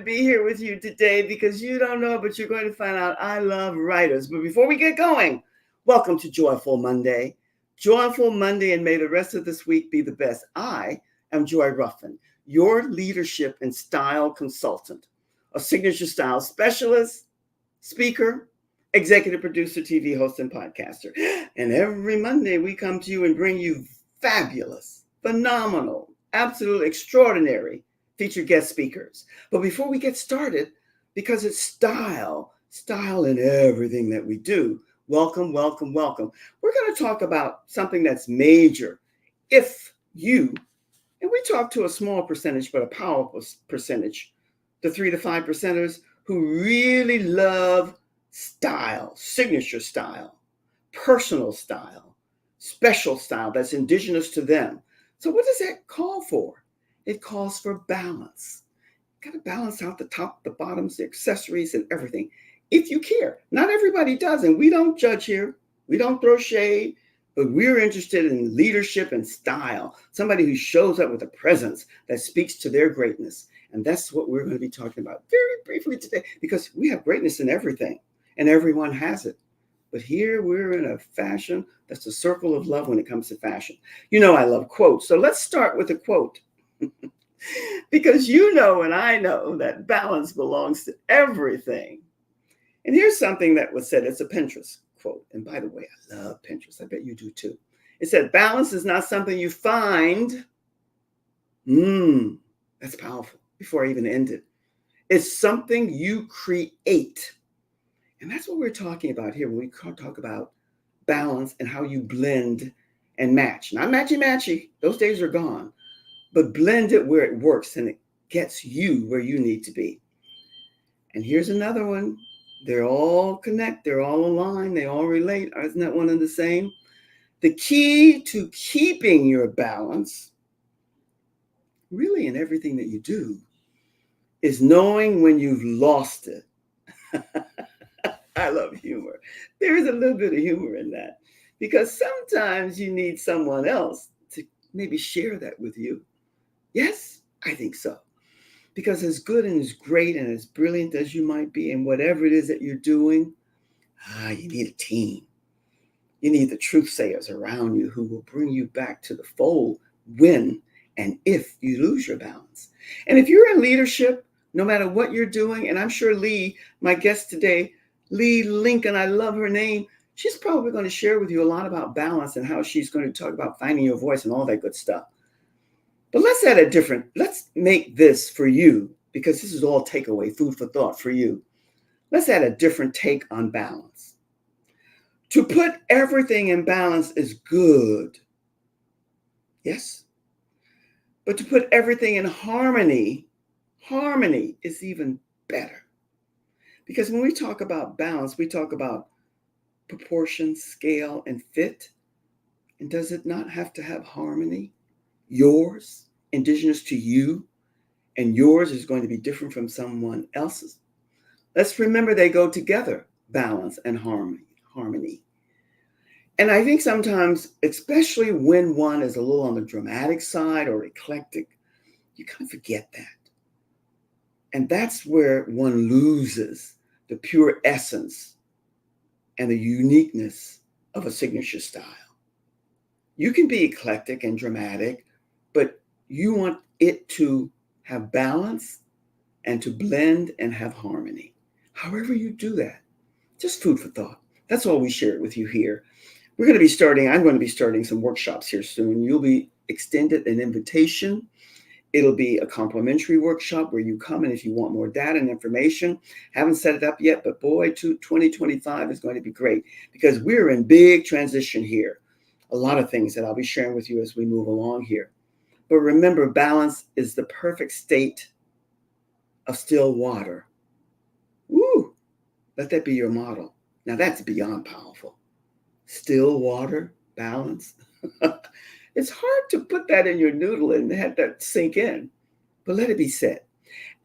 be here with you today because you don't know, but you're going to find out I love writers. But before we get going, welcome to Joyful Monday. Joyful Monday, and may the rest of this week be the best. I am Joy Ruffin, your leadership and style consultant, a signature style specialist, speaker, executive producer, TV host, and podcaster. And every Monday we come to you and bring you fabulous, phenomenal, absolutely extraordinary featured guest speakers. But before we get started, because it's style in everything that we do, welcome, welcome, welcome. We're going to talk about something that's major. If you, and we talk to a small percentage, but a powerful percentage, the 3 to 5 percenters who really love style, signature style, personal style, special style that's indigenous to them. So what does that call for? It calls for balance. You got to balance out the top, the bottoms, the accessories, and everything. If you care. Not everybody does, and we don't judge here. We don't throw shade, but we're interested in leadership and style. Somebody who shows up with a presence that speaks to their greatness. And that's what we're going to be talking about very briefly today, because we have greatness in everything, and everyone has it. But here we're in a fashion that's a circle of love when it comes to fashion. You know I love quotes, so let's start with a quote. Because you know and I know that balance belongs to everything. And here's something that was said. It's a Pinterest quote. And by the way, I love Pinterest. I bet you do too. It said, balance is not something you find. That's powerful. Before I even ended. It's something you create. And that's what we're talking about here when we talk about balance and how you blend and match. Not matchy-matchy. Those days are gone. But blend it where it works and it gets you where you need to be. And here's another one. They're all connect. They're all aligned. They all relate. Isn't that one and the same? The key to keeping your balance, really in everything that you do, is knowing when you've lost it. I love humor. There is a little bit of humor in that, because sometimes you need someone else to maybe share that with you. Yes, I think so. Because as good and as great and as brilliant as you might be in whatever it is that you're doing, you need a team. You need the truth sayers around you who will bring you back to the fold when and if you lose your balance. And if you're in leadership, no matter what you're doing, and I'm sure Lee, my guest today, Lee Lincoln, I love her name. She's probably going to share with you a lot about balance and how she's going to talk about finding your voice and all that good stuff. But let's make this for you, because this is all takeaway, food for thought for you. Let's add a different take on balance. To put everything in balance is good. Yes. But to put everything in harmony is even better. Because when we talk about balance, we talk about proportion, scale, and fit. And does it not have to have harmony? Yours, indigenous to you, and yours is going to be different from someone else's. Let's remember they go together, balance and harmony. And I think sometimes, especially when one is a little on the dramatic side or eclectic, you kind of forget that. And that's where one loses the pure essence and the uniqueness of a signature style. You can be eclectic and dramatic, but you want it to have balance and to blend and have harmony. However you do that, just food for thought. That's all we share with you here. I'm going to be starting some workshops here soon. You'll be extended an invitation. It'll be a complimentary workshop where you come, and if you want more data and information, haven't set it up yet, but boy, 2025 is going to be great, because we're in big transition here. A lot of things that I'll be sharing with you as we move along here. But remember, balance is the perfect state of still water. Woo! Let that be your model. Now that's beyond powerful. Still water, balance. It's hard to put that in your noodle and have that sink in, but let it be said.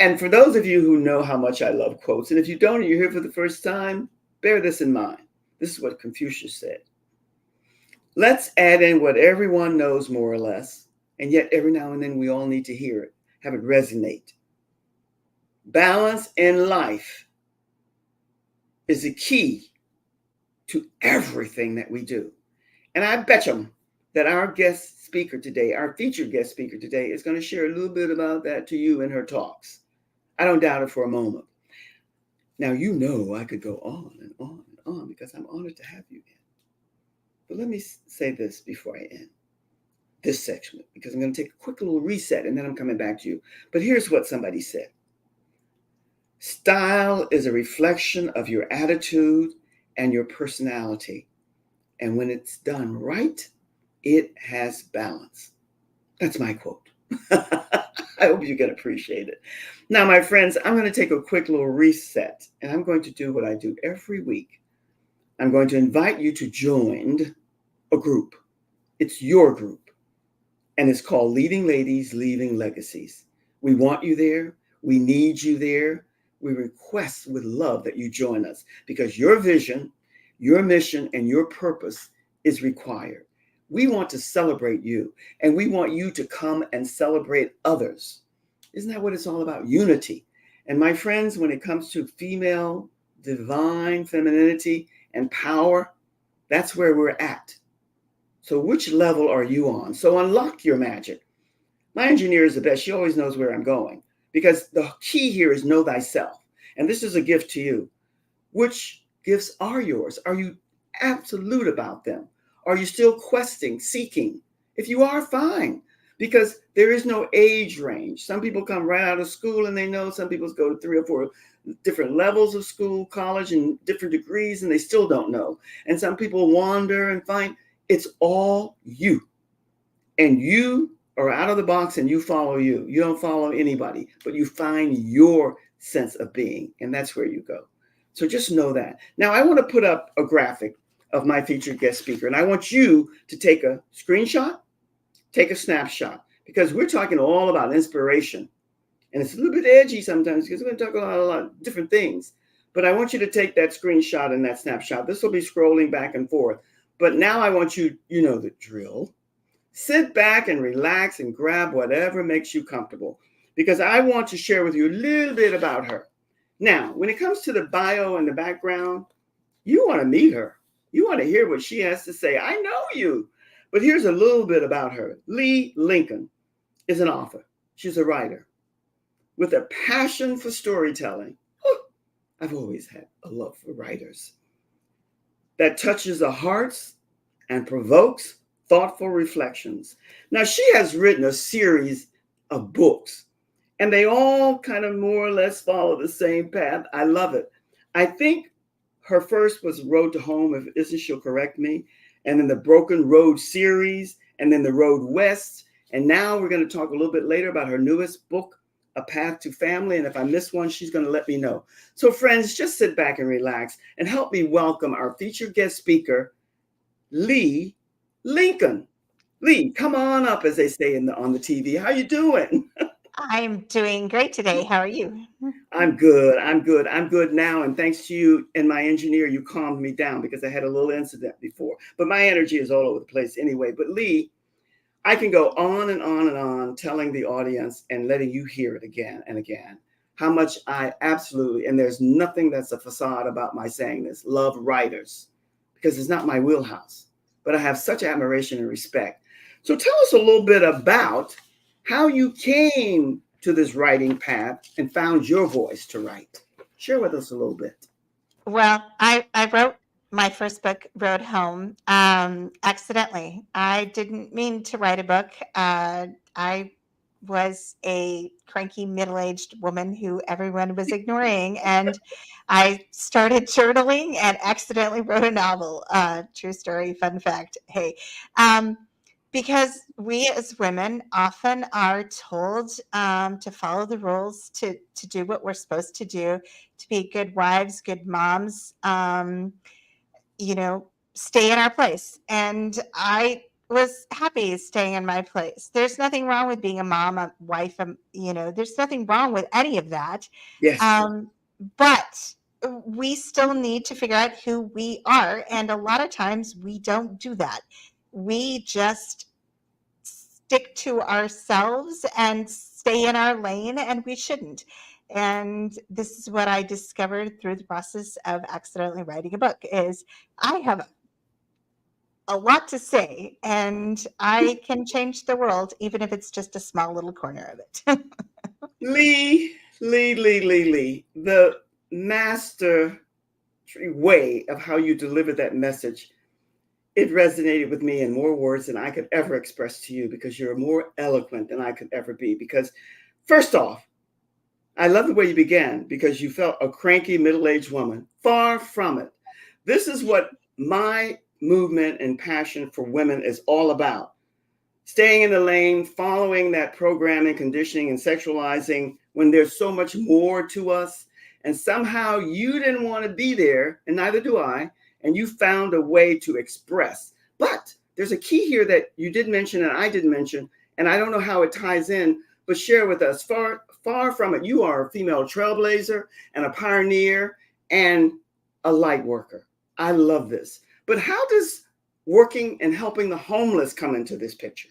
And for those of you who know how much I love quotes, and if you don't and you're here for the first time, bear this in mind. This is what Confucius said. Let's add in what everyone knows more or less, and yet every now and then we all need to hear it, have it resonate. Balance in life is the key to everything that we do. And I bet you that our guest speaker today, our featured guest speaker today, is going to share a little bit about that to you in her talks. I don't doubt it for a moment. Now, you know I could go on and on and on because I'm honored to have you in. But let me say this before I end this section because I'm going to take a quick little reset and then I'm coming back to you. But here's what somebody said: style is a reflection of your attitude and your personality. And when it's done right, it has balance. That's my quote. I hope you can appreciate it. Now, my friends, I'm going to take a quick little reset and I'm going to do what I do every week. I'm going to invite you to join a group. It's your group, and it's called Leading Ladies, Leaving Legacies. We want you there. We need you there. We request with love that you join us because your vision, your mission, and your purpose is required. We want to celebrate you, and we want you to come and celebrate others. Isn't that what it's all about? Unity. And my friends, when it comes to female, divine femininity and power, that's where we're at. So which level are you on? So unlock your magic. My engineer is the best. She always knows where I'm going because the key here is know thyself. And this is a gift to you. Which gifts are yours? Are you absolute about them? Are you still questing, seeking? If you are, fine, because there is no age range. Some people come right out of school and they know. Some people go to 3 or 4 different levels of school, college, and different degrees, and they still don't know. And some people wander and find. It's all you. And you are out of the box and you follow you. You don't follow anybody, but you find your sense of being, and that's where you go. So just know that. Now, I want to put up a graphic of my featured guest speaker, and I want you to take a screenshot, take a snapshot, because we're talking all about inspiration. And it's a little bit edgy sometimes because we're going to talk about a lot of different things. But I want you to take that screenshot and that snapshot. This will be scrolling back and forth. But now I want you, you know the drill. Sit back and relax and grab whatever makes you comfortable because I want to share with you a little bit about her. Now, when it comes to the bio and the background, you want to meet her. You want to hear what she has to say. I know you. But here's a little bit about her. Lee Lincoln is an author. She's a writer with a passion for storytelling. Oh, I've always had a love for writers that touches the hearts and provokes thoughtful reflections. Now, she has written a series of books, and they all kind of more or less follow the same path. I love it. I think her first was Road to Home, if isn't she'll correct me, and then the Broken Road series, and then the Road West. And now we're going to talk a little bit later about her newest book, A Path to Family. And if I miss one, she's going to let me know. So friends, just sit back and relax and help me welcome our featured guest speaker, Lee Lincoln. Lee, come on up, as they say on the TV. How you doing? I'm doing great today. How are you? I'm good. I'm good now. And thanks to you and my engineer, you calmed me down because I had a little incident before. But my energy is all over the place anyway. But Lee, I can go on and on and on telling the audience and letting you hear it again and again how much I absolutely, and there's nothing that's a facade about my saying this, love writers because it's not my wheelhouse, but I have such admiration and respect. So tell us a little bit about how you came to this writing path and found your voice to write. Share with us a little bit. Well, I wrote my first book, Road Home, accidentally. I didn't mean to write a book. I was a cranky middle-aged woman who everyone was ignoring, and I started journaling and accidentally wrote a novel. True story, fun fact. Hey, um, because we as women often are told to follow the rules, to do what we're supposed to do, to be good wives, good moms, you know, stay in our place. And I was happy staying in my place. There's nothing wrong with being a mom, a wife, there's nothing wrong with any of that. Yes. Um, but we still need to figure out who we are. And a lot of times we don't do that. We just stick to ourselves and stay in our lane, and we shouldn't. And this is what I discovered through the process of accidentally writing a book is I have a lot to say and I can change the world even if it's just a small little corner of it. Lee, the master way of how you deliver that message, it resonated with me in more words than I could ever express to you because you're more eloquent than I could ever be. Because, first off, I love the way you began because you felt a cranky middle aged woman. Far from it. This is what my movement and passion for women is all about. Staying in the lane, following that programming, conditioning, and sexualizing when there's so much more to us. And somehow you didn't want to be there, and neither do I. And you found a way to express. But there's a key here that you did mention and I didn't mention, and I don't know how it ties in, but share with us. Far from it, you are a female trailblazer and a pioneer and a light worker. I love this. But how does working and helping the homeless come into this picture?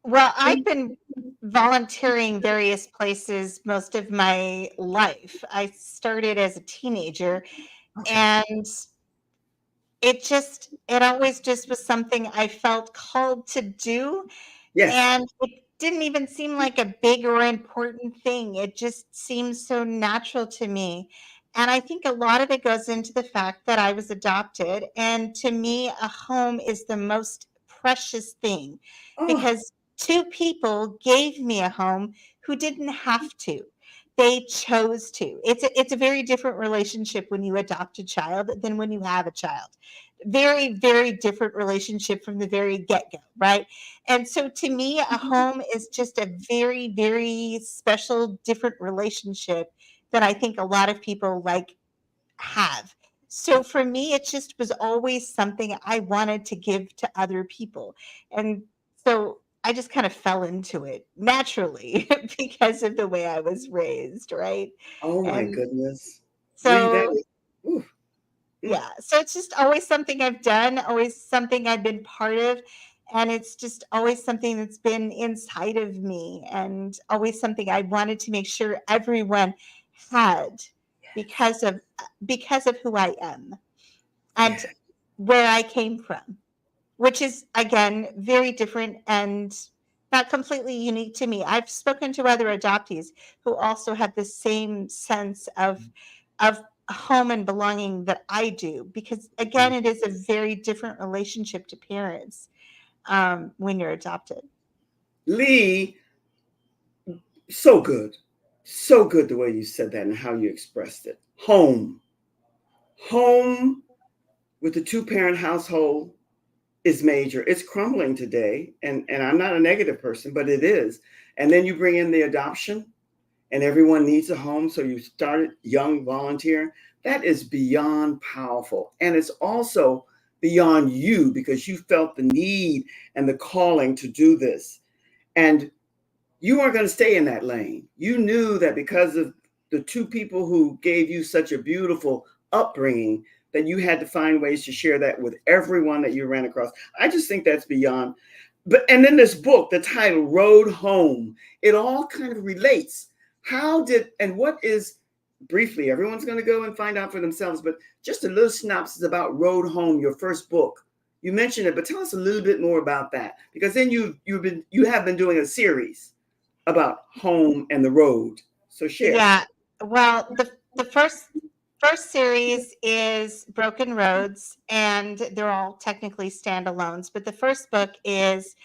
Well, I've been volunteering various places most of my life. I started as a teenager Okay. and it always just was something I felt called to do. Yes. And it didn't even seem like a big or important thing. It just seemed so natural to me. And I think a lot of it goes into the fact that I was adopted. And to me, a home is the most precious thing Oh, because two people gave me a home who didn't have to. They chose to. It's a very different relationship when you adopt a child than when you have a child. Very, very different relationship from the very get-go, right? And so to me, a home is just a very, very special, different relationship that I think a lot of people like have. So for me, it just was always something I wanted to give to other people. And so I just kind of fell into it naturally because of the way I was raised, right? oh my And goodness. Lee, that so is, ooh, mm, yeah, so it's just always something I've done, always something I've been part of, and it's just always something that's been inside of me and always something I wanted to make sure everyone had because of who I am and yeah. where I came from, which is again very different and not completely unique to me. I've spoken to other adoptees who also have the same sense of home and belonging that I do because again it is a very different relationship to parents when you're adopted. Lee, so good. So good the way you said that and how you expressed it. Home. Home with the two-parent household is major. It's crumbling today. And I'm not a negative person, but it is. And then you bring in the adoption and everyone needs a home. So you started young volunteering. That is beyond powerful. And it's also beyond you because you felt the need and the calling to do this. And you weren't going to stay in that lane. You knew that because of the two people who gave you such a beautiful upbringing, that you had to find ways to share that with everyone that you ran across. I just think that's beyond. But and then this book, the title Road Home, it all kind of relates. How did and what is briefly, everyone's going to go and find out for themselves, but just a little synopsis about Road Home, your first book. You mentioned it, but tell us a little bit more about that because then you have been doing a series about home and the road. So share. Yeah. Well, the first series is Broken Roads, and they're all technically standalones. But the first book is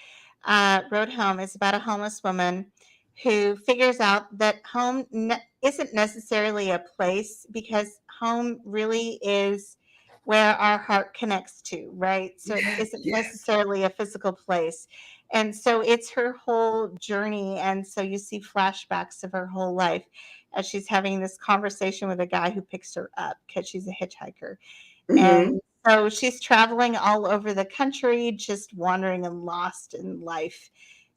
Road Home. Is about a homeless woman who figures out that isn't necessarily a place because home really is where our heart connects to, right? So it Yes, isn't yes. necessarily a physical place. And so it's her whole journey. And so you see flashbacks of her whole life as she's having this conversation with a guy who picks her up because she's a hitchhiker. Mm-hmm. And so she's traveling all over the country, just wandering and lost in life.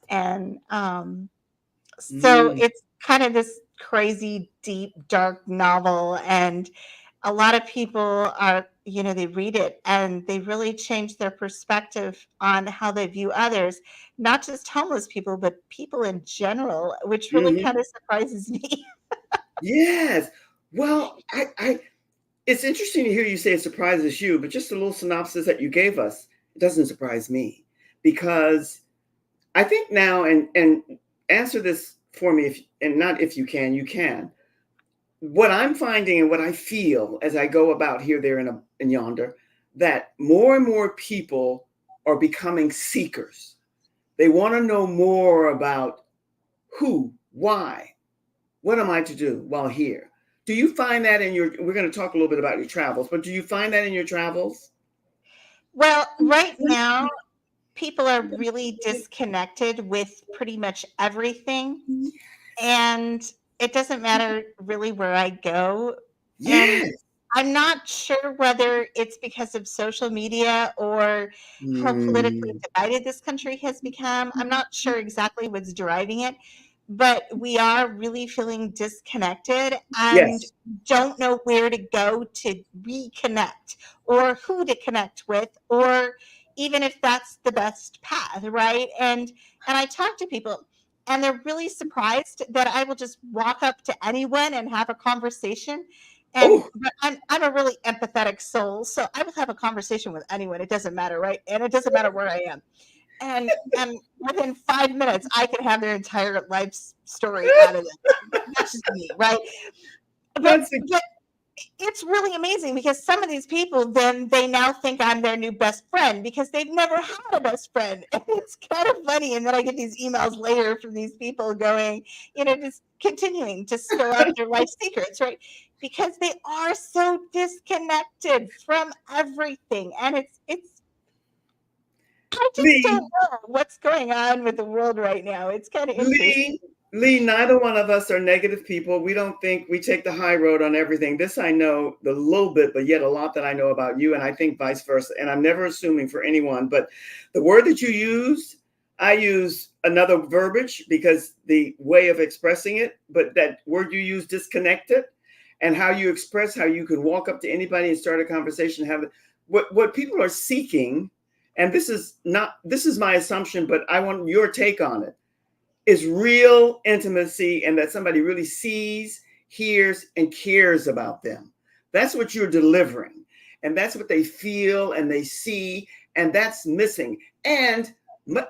And so Mm, it's kind of this crazy, deep, dark novel. And a lot of people they read it and they really change their perspective on how they view others, not just homeless people, but people in general, which really mm-hmm. kind of surprises me. Yes. Well, it's interesting to hear you say it surprises you, but just a little synopsis that you gave us, it doesn't surprise me because I think now, and answer this for me, if and not if you can, you can. What I'm finding and what I feel as I go about here, there, and yonder, that more and more people are becoming seekers. They want to know more about who, why, what am I to do while here? Do you find that in your, we're going to talk a little bit about your travels, but do you find that in your travels? Well, right now, people are really disconnected with pretty much everything. And it doesn't matter really where I go. And Yes. I'm not sure whether it's because of social media or how politically Mm, divided this country has become. I'm not sure exactly what's driving it, but we are really feeling disconnected and yes. don't know where to go to reconnect or who to connect with or even if that's the best path, right? And I talk to people and they're really surprised that I will just walk up to anyone and have a conversation. And Oh, but I'm a really empathetic soul, so I will have a conversation with anyone. It doesn't matter, right? And it doesn't matter where I am. And within 5 minutes, I can have their entire life story out of them. That's just me, right? But that's a, but it's really amazing because some of these people then they now think I'm their new best friend because they've never had a best friend. And it's kind of funny. And then I get these emails later from these people going, just continuing to spill out their life secrets, right? Because they are so disconnected from everything. And it's I just don't Lee. know what's going on with the world right now. It's kind of interesting. Lee, Lee, neither one of us are negative people. We don't think we take the high road on everything. This I know the little bit, but yet a lot that I know about you, and I think vice versa. And I'm never assuming for anyone, but the word that you use, I use another verbiage because the way of expressing it, but that word you use, disconnected, and how you express how you can walk up to anybody and start a conversation, have what people are seeking, and this is my assumption, but I want your take on it is real intimacy and that somebody really sees, hears, and cares about them. That's what you're delivering. And that's what they feel and they see. And that's missing. And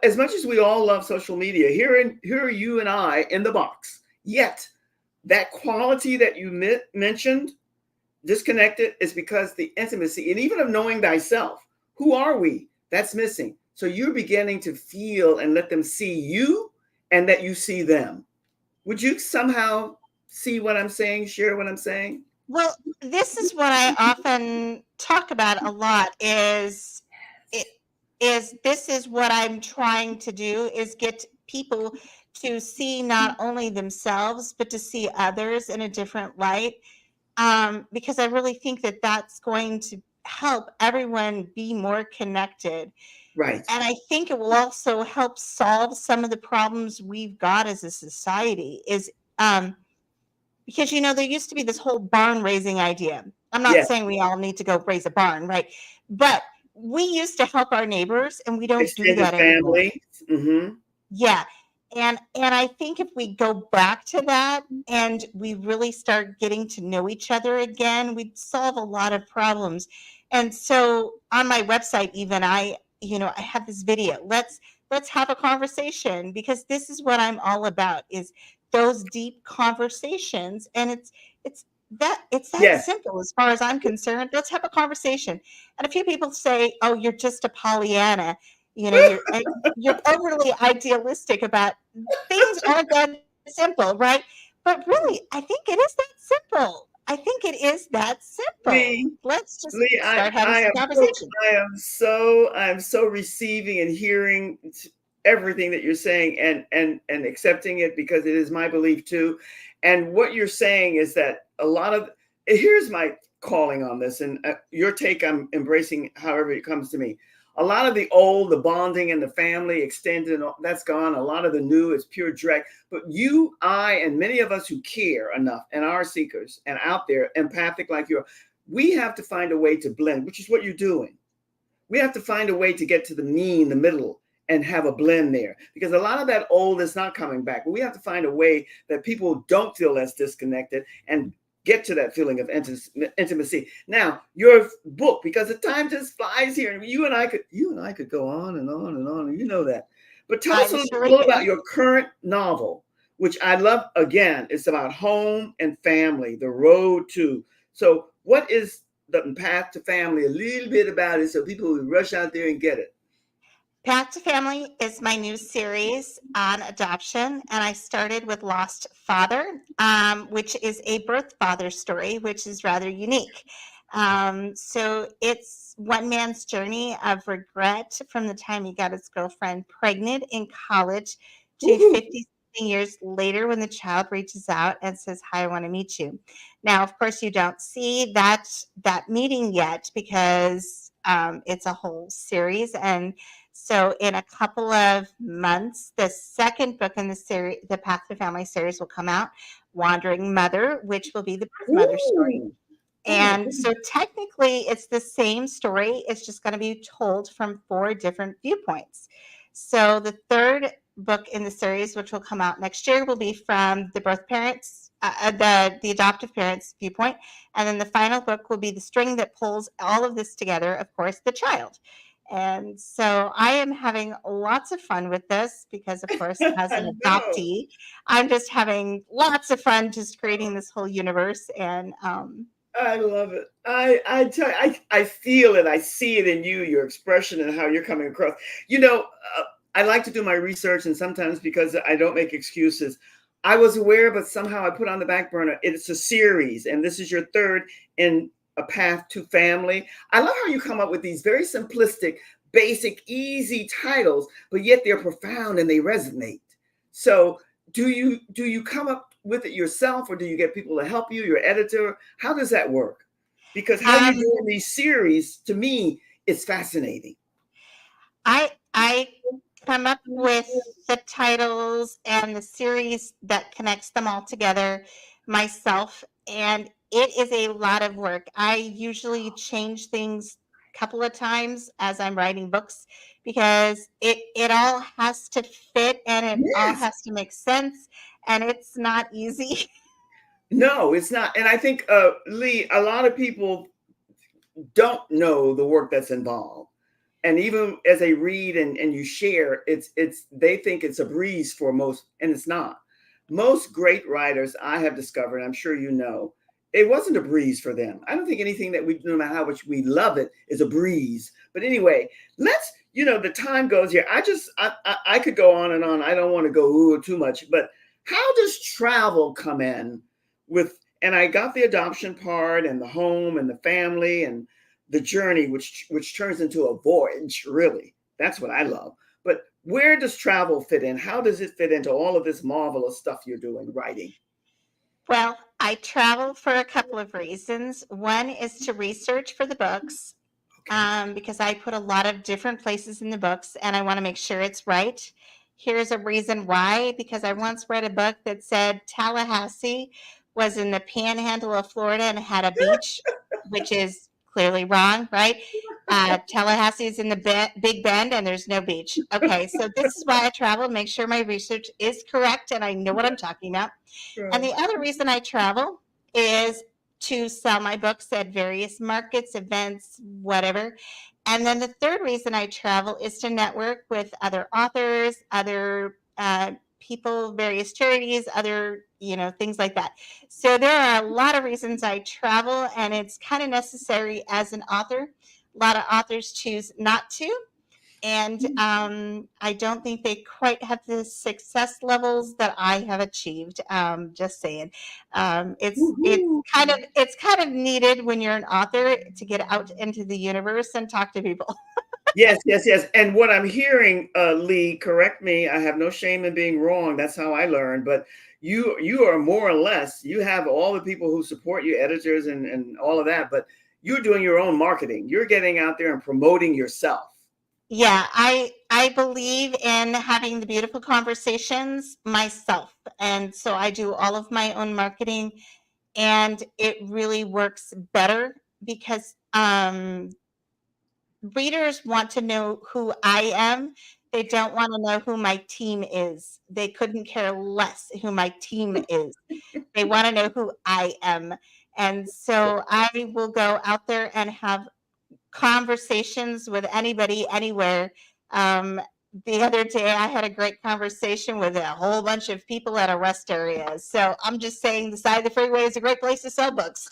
as much as we all love social media, here are you and I in the box. Yet, that quality that you mentioned, disconnected, is because the intimacy and even of knowing thyself, who are we? That's missing. So you're beginning to feel and let them see you and that you see them. Would you somehow see what I'm saying, share what I'm saying? Well, this is what I often talk about a lot it is this is what I'm trying to do is get people to see not only themselves but to see others in a different light because I really think that that's going to help everyone be more connected. Right. And I think it will also help solve some of the problems we've got as a society is because there used to be this whole barn raising idea. I'm not Yes. saying we all need to go raise a barn, right? But we used to help our neighbors and we don't do Extended that anymore. family. Mm-hmm. Yeah. And I think if we go back to that and we really start getting to know each other again, we'd solve a lot of problems. And so on my website even I have this video. Let's have a conversation because this is what I'm all about is those deep conversations and it's that Yes. simple as far as I'm concerned. Let's have a conversation. And a few people say, "Oh, you're just a Pollyanna." You're overly idealistic about things aren't that simple, right? But really, I think it is that simple. I think it is that simple. Lee, Let's just Lee, start having I some am so conversation. I am so receiving and hearing everything that you're saying and accepting it because it is my belief too. And what you're saying is that a lot of here's my calling on this and your take I'm embracing however it comes to me. A lot of the old, the bonding and the family extended, that's gone. A lot of the new is pure direct. But you, I, and many of us who care enough and are seekers and out there, empathic like you are, we have to find a way to blend, which is what you're doing. We have to find a way to get to the mean, the middle, and have a blend there, because a lot of that old is not coming back. But we have to find a way that people don't feel less disconnected and get to that feeling of intimacy. Now, your book, because the time just flies here, and you and I could go on and on and on, and you know that. But tell us I'm a sure we little about can. your current novel, which I love. Again, it's about home and family, the road to. So, what is the path to family? A little bit about it, so people will rush out there and get it. Path to Family is my new series on adoption, and I started with Lost Father, which is a birth father story, which is rather unique. So it's one man's journey of regret from the time he got his girlfriend pregnant in college to Woohoo! 50 something years later when the child reaches out and says, "Hi, I want to meet you." Now, of course, you don't see that meeting yet because it's a whole series, and so, in a couple of months, the second book in the series, the Path to Family series, will come out, Wandering Mother, which will be the birth mother story. Ooh! Oh my And goodness! so, technically, it's the same story. It's just going to be told from four different viewpoints. So, the third book in the series, which will come out next year, will be from the birth parents, the adoptive parents' viewpoint, and then the final book will be the string that pulls all of this together. Of course, the child. And so I am having lots of fun with this because, of course, as I an know. adoptee, I'm just having lots of fun just creating this whole universe. And I love it. I tell you, I feel it. I see it in you, your expression, and how you're coming across. You know, I like to do my research, and sometimes because I don't make excuses, I was aware, but somehow I put on the back burner. It's a series, and this is your third in a path to family. I love how you come up with these very simplistic, basic, easy titles, but yet they're profound and they resonate. So, do you come up with it yourself, or do you get people to help you, your editor? How does that work? Because how you're um, doing these series, to me, is fascinating. I come up with the titles and the series that connects them all together myself, and it is a lot of work. I usually change things a couple of times as I'm writing books because it all has to fit and it all Yes. has to make sense, and it's not easy. No, it's not. And I think, Lee, a lot of people don't know the work that's involved. And even as they read and you share, it's they think it's a breeze for most, and it's not. Most great writers I have discovered, I'm sure you know, it wasn't a breeze for them. I don't think anything that we, no matter how much we love it, is a breeze. But anyway, let's, the time goes here. I could go on and on. I don't want to go ooh too much, but how does travel come in with, and I got the adoption part and the home and the family and the journey, which turns into a voyage, really. That's what I love. But where does travel fit in? How does it fit into all of this marvelous stuff you're doing, writing? Well, I travel for a couple of reasons. One is to research for the books, Okay. because I put a lot of different places in the books and I want to make sure it's right. Here's a reason why, because I once read a book that said Tallahassee was in the panhandle of Florida and had a beach, which is clearly wrong, right? Tallahassee is in the Big Bend and there's no beach. Okay, so this is why I travel, make sure my research is correct and I know what I'm talking about. And Right. the other reason I travel is to sell my books at various markets, events, whatever. And then the third reason I travel is to network with other authors, other people, various charities, other, things like that. So there are a lot of reasons I travel, and it's kind of necessary as an author. A lot of authors choose not to, and I don't think they quite have the success levels that I have achieved. Just saying, it's it's Woohoo. kind of it's kind of needed when you're an author to get out into the universe and talk to people. Yes, yes, yes. And what I'm hearing, Lee, correct me. I have no shame in being wrong. That's how I learned. But you are more or less, you have all the people who support you, editors and all of that. But you're doing your own marketing. You're getting out there and promoting yourself. Yeah, I believe in having the beautiful conversations myself, and so I do all of my own marketing, and it really works better because readers want to know who I am They don't want to know who my team is. They couldn't care less who my team is. They want to know who I am. And so I will go out there and have conversations with anybody, anywhere. Um, the other day, I had a great conversation with a whole bunch of people at a rest area. So I'm just saying the side of the freeway is a great place to sell books.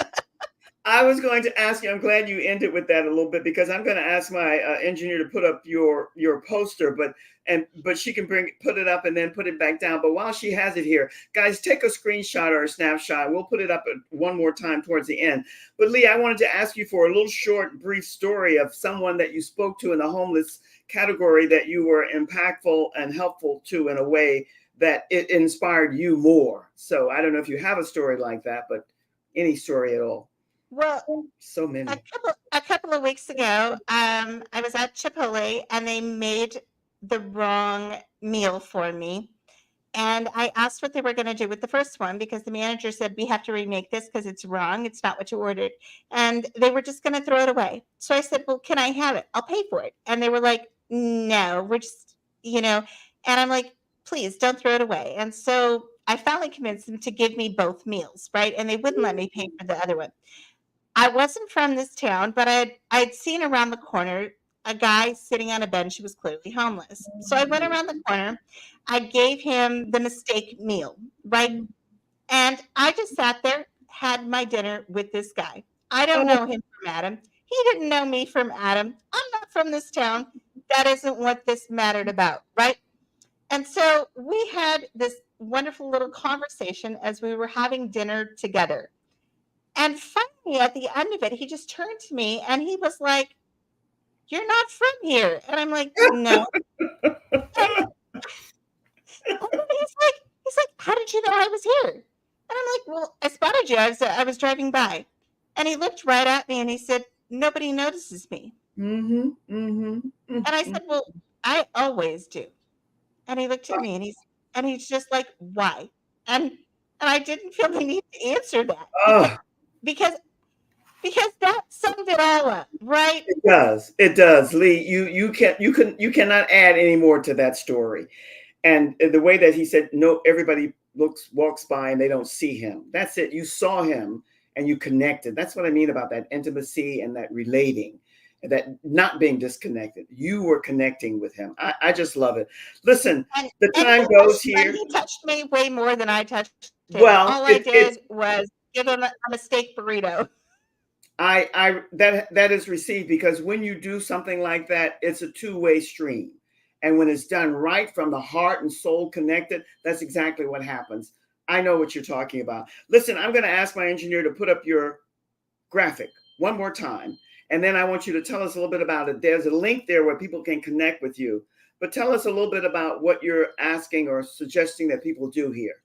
I was going to ask you. I'm glad you ended with that a little bit because I'm going to ask my engineer to put up your poster, but she can put it up and then put it back down. But while she has it here, guys, take a screenshot or a snapshot. We'll put it up one more time towards the end. But Lee, I wanted to ask you for a little short, brief story of someone that you spoke to in the homeless category that you were impactful and helpful to in a way that it inspired you more. So I don't know if you have a story like that, but any story at all. Well, So many. a couple of weeks ago, I was at Chipotle and they made the wrong meal for me. And I asked what they were going to do with the first one because the manager said, we have to remake this because it's wrong. It's not what you ordered. And they were just going to throw it away. So I said, well, can I have it? I'll pay for it. And they were like, no, we're just, and I'm like, please don't throw it away. And so I finally convinced them to give me both meals, right? And they wouldn't let me pay for the other one. I wasn't from this town, but I'd seen around the corner a guy sitting on a bench who was clearly homeless. So I went around the corner. I gave him the mistake meal, right? And I just sat there, had my dinner with this guy. I don't know him from Adam. He didn't know me from Adam. I'm not from this town. That isn't what this mattered about, right? And so we had this wonderful little conversation as we were having dinner together. And finally, at the end of it, he just turned to me and he was like, "You're not from here." And I'm like, "No." And, and then he's like, "How did you know I was here?" And I'm like, "Well, I spotted you. I was driving by." And he looked right at me and he said, "Nobody notices me." Mm-hmm, mm-hmm, And I mm-hmm. said, "Well, I always do." And he looked at me and he's just like, "Why?" And I didn't feel the need to answer that Oh, because because that summed it all up, right? it does. It does. Lee, you cannot add any more to that story. And the way that he said, no, everybody walks by and they don't see him. That's it. You saw him and you connected. That's what I mean about that intimacy and that relating, that not being disconnected. You were connecting with him. I just love it. Listen, the And time goes here. he touched me way more than I touched him. Well, All I it's did was give him a mistake burrito. I that is received because when you do something like that, it's a two-way stream. And when it's done right from the heart and soul connected, that's exactly what happens. I know what you're talking about. Listen, I'm going to ask my engineer to put up your graphic one more time. And then I want you to tell us a little bit about it. There's a link there where people can connect with you. But tell us a little bit about what you're asking or suggesting that people do here.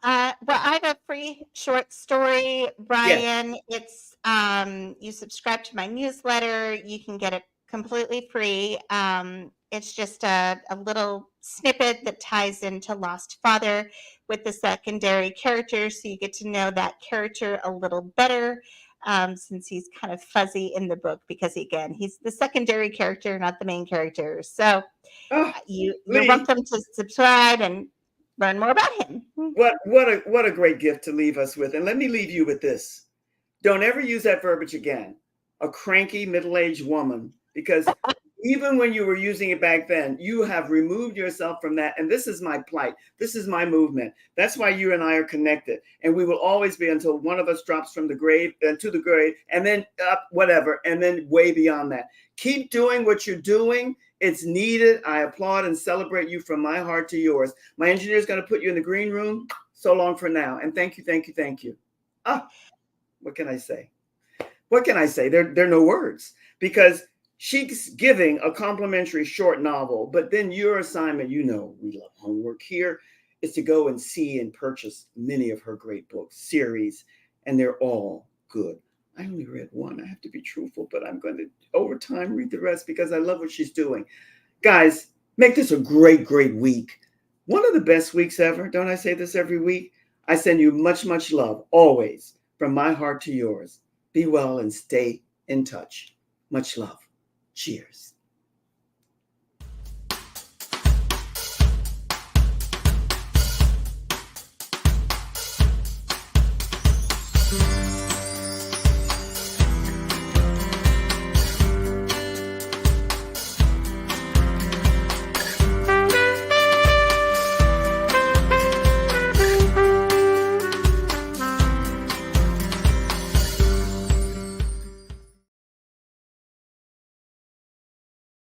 Well, I have a free short story, Yes. Brian. It's you subscribe to my newsletter, you can get it completely free. It's just a little snippet that ties into Lost Father with the secondary character, so you get to know that character a little better. Since he's kind of fuzzy in the book, because again, he's the secondary character, not the main character. So Oh, you're Lee, welcome to subscribe and learn more about him. what a great gift to leave us with. And let me leave you with this. Don't ever use that verbiage again. A cranky middle-aged woman, because even when you were using it back then, you have removed yourself from that. And this is my plight. This is my movement. That's why you and I are connected. And we will always be until one of us drops from the grave to the grave and then up, whatever, and then way beyond that. Keep doing what you're doing. It's needed. I applaud and celebrate you from my heart to yours. My engineer is going to put you in the green room. So long for now. And thank you, thank you, thank you. Ah, what can I say? What can I say? There are no words because she's giving a complimentary short novel, but then your assignment, we love homework here, is to go and see and purchase many of her great books, series, and they're all good. I only read one. I have to be truthful, but I'm going to, over time, read the rest because I love what she's doing. Guys, make this a great, great week. One of the best weeks ever. Don't I say this every week? I send you much, much love, always, from my heart to yours. Be well and stay in touch. Much love. Cheers.